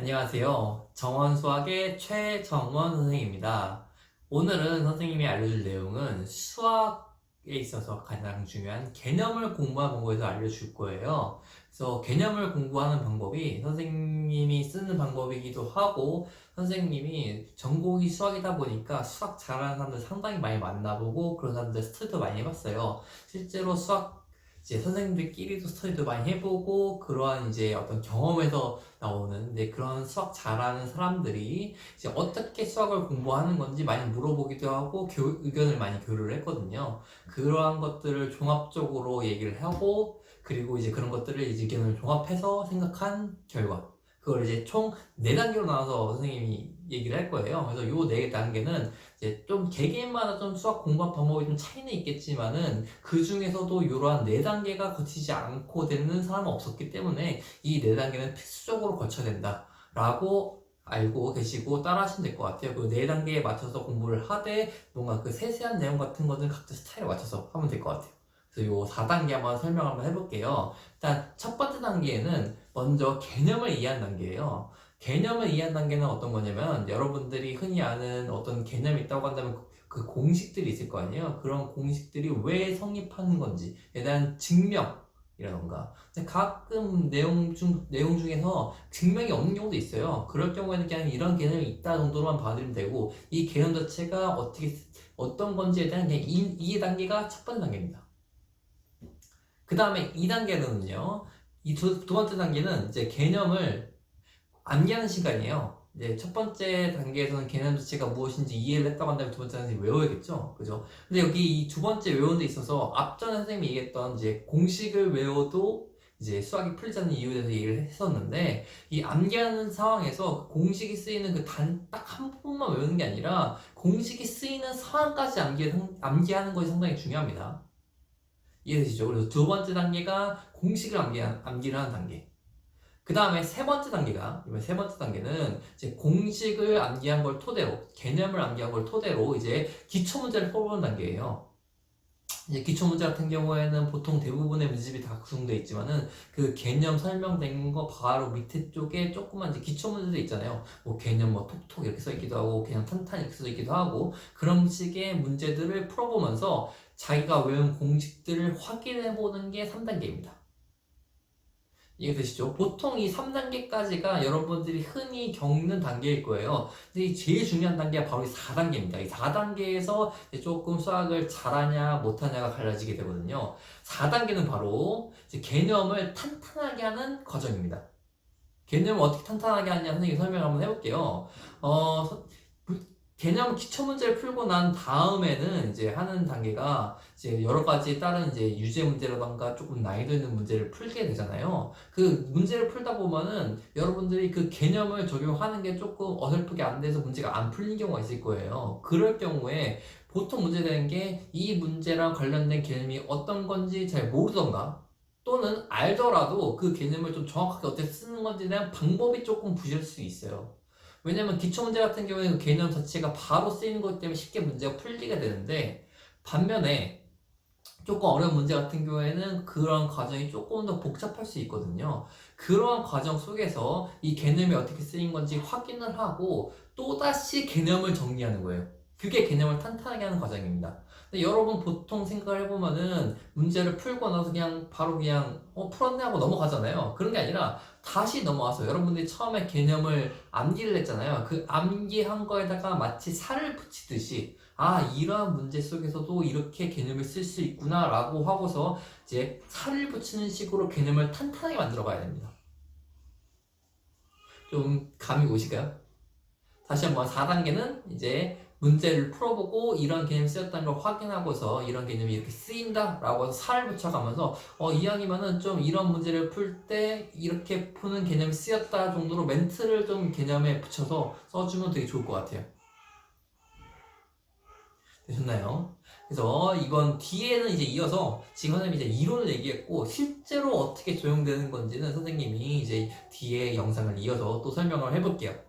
안녕하세요. 정원수학의 최정원 선생님입니다. 오늘은 선생님이 알려줄 내용은 수학에 있어서 가장 중요한 개념을 공부하는 방법에서 알려줄 거예요. 그래서 개념을 공부하는 방법이 선생님이 쓰는 방법이기도 하고, 선생님이 전공이 수학이다 보니까 수학 잘하는 사람들 상당히 많이 만나보고 그런 사람들 스터디도 많이 해봤어요. 실제로 수학 이제 선생님들끼리도 스터디도 많이 해보고 그러한 이제 어떤 경험에서 나오는 그런 수학 잘하는 사람들이 이제 어떻게 수학을 공부하는 건지 많이 물어보기도 하고 의견을 많이 교류를 했거든요. 그러한 것들을 종합적으로 얘기를 하고, 그리고 이제 그런 것들을 이제 의견을 종합해서 생각한 결과, 그걸 이제 총 4단계로 나눠서 선생님이 얘기를 할 거예요. 그래서 요 4단계는 이제 좀 개개인마다 좀 수학 공부 방법이 좀 차이는 있겠지만은 그 중에서도 이러한 4단계가 거치지 않고 되는 사람은 없었기 때문에 이 4단계는 필수적으로 거쳐야 된다라고 알고 계시고 따라 하시면 될 것 같아요. 그 4단계에 맞춰서 공부를 하되 뭔가 그 세세한 내용 같은 거는 각자 스타일에 맞춰서 하면 될 것 같아요. 그래서 요 4단계 한번 설명 한번 해볼게요. 일단 첫 번째 단계에는 먼저 개념을 이해하는 단계예요. 개념을 이해하는 단계는 어떤 거냐면, 여러분들이 흔히 아는 어떤 개념이 있다고 한다면 그 공식들이 있을 거 아니에요. 그런 공식들이 왜 성립하는 건지에 대한 증명이라던가. 근데 가끔 내용 중에서 증명이 없는 경우도 있어요. 그럴 경우에는 그냥 이런 개념이 있다 정도로만 봐드리면 되고, 이 개념 자체가 어떤 건지에 대한 그냥 이해 단계가 첫 번째 단계입니다. 그 다음에 2단계는요, 이 두 번째 단계는 이제 개념을 암기하는 시간이에요. 이제 첫 번째 단계에서는 개념 자체가 무엇인지 이해를 했다고 한다면 두 번째 단계는 외워야겠죠. 그죠? 근데 여기 이 두 번째 외우는 데 있어서 앞전에 선생님이 얘기했던 이제 공식을 외워도 이제 수학이 풀리지 않는 이유에 대해서 얘기를 했었는데, 이 암기하는 상황에서 공식이 쓰이는 그 딱 한 부분만 외우는 게 아니라 공식이 쓰이는 상황까지 암기하는 것이 상당히 중요합니다. 이해되시죠? 그래서 두 번째 단계가 공식을 암기를 하는 단계. 그 다음에 이번 세 번째 단계는 이제 공식을 암기한 걸 토대로, 개념을 암기한 걸 토대로 이제 기초 문제를 풀어보는 단계예요. 이제 기초 문제 같은 경우에는 보통 대부분의 문제집이 다 구성되어 있지만은 그 개념 설명된 거 바로 밑에 쪽에 조그만 이제 기초 문제들 있잖아요. 뭐 개념 뭐 톡톡 이렇게 써 있기도 하고 그냥 탄탄 이렇게 써 있기도 하고, 그런 식의 문제들을 풀어보면서 자기가 외운 공식들을 확인해 보는 게 3단계입니다. 이해되시죠? 보통 이 3단계까지가 여러분들이 흔히 겪는 단계일 거예요. 근데 이 제일 중요한 단계가 바로 이 4단계입니다. 이 4단계에서 조금 수학을 잘하냐 못하냐가 갈라지게 되거든요. 4단계는 바로 이제 개념을 탄탄하게 하는 과정입니다. 개념을 어떻게 탄탄하게 하냐 선생님이 설명 한번 해볼게요. 개념 기초 문제를 풀고 난 다음에는 이제 하는 단계가 이제 여러 가지 다른 이제 유제 문제라던가 조금 난이도 있는 문제를 풀게 되잖아요. 그 문제를 풀다 보면은 여러분들이 그 개념을 적용하는 게 조금 어설프게 안 돼서 문제가 안 풀린 경우가 있을 거예요. 그럴 경우에 보통 문제되는 게 이 문제랑 관련된 개념이 어떤 건지 잘 모르던가, 또는 알더라도 그 개념을 좀 정확하게 어떻게 쓰는 건지에 대한 방법이 조금 부실할 수 있어요. 왜냐면 기초문제 같은 경우에는 그 개념 자체가 바로 쓰이는 것 때문에 쉽게 문제가 풀리게 되는데, 반면에 조금 어려운 문제 같은 경우에는 그런 과정이 조금 더 복잡할 수 있거든요. 그러한 과정 속에서 이 개념이 어떻게 쓰인 건지 확인을 하고 또다시 개념을 정리하는 거예요. 그게 개념을 탄탄하게 하는 과정입니다. 근데 여러분 보통 생각을 해보면은 문제를 풀고 나서 그냥 바로 그냥 풀었네 하고 넘어가잖아요. 그런 게 아니라 다시 넘어와서 여러분들이 처음에 개념을 암기를 했잖아요. 그 암기한 거에다가 마치 살을 붙이듯이, 아, 이러한 문제 속에서도 이렇게 개념을 쓸 수 있구나 라고 하고서 이제 살을 붙이는 식으로 개념을 탄탄하게 만들어 가야 됩니다. 좀 감이 오실까요? 다시 한번 4단계는 이제 문제를 풀어보고 이런 개념이 쓰였다는 걸 확인하고서 이런 개념이 이렇게 쓰인다 라고 해서 살을 붙여가면서 이왕이면은 좀 이런 문제를 풀 때 이렇게 푸는 개념이 쓰였다 정도로 멘트를 좀 개념에 붙여서 써주면 되게 좋을 것 같아요. 되셨나요? 그래서 이번 뒤에는 이제 이어서 지금 선생님이 이제 이론을 얘기했고 실제로 어떻게 적용되는 건지는 선생님이 이제 뒤에 영상을 이어서 또 설명을 해볼게요.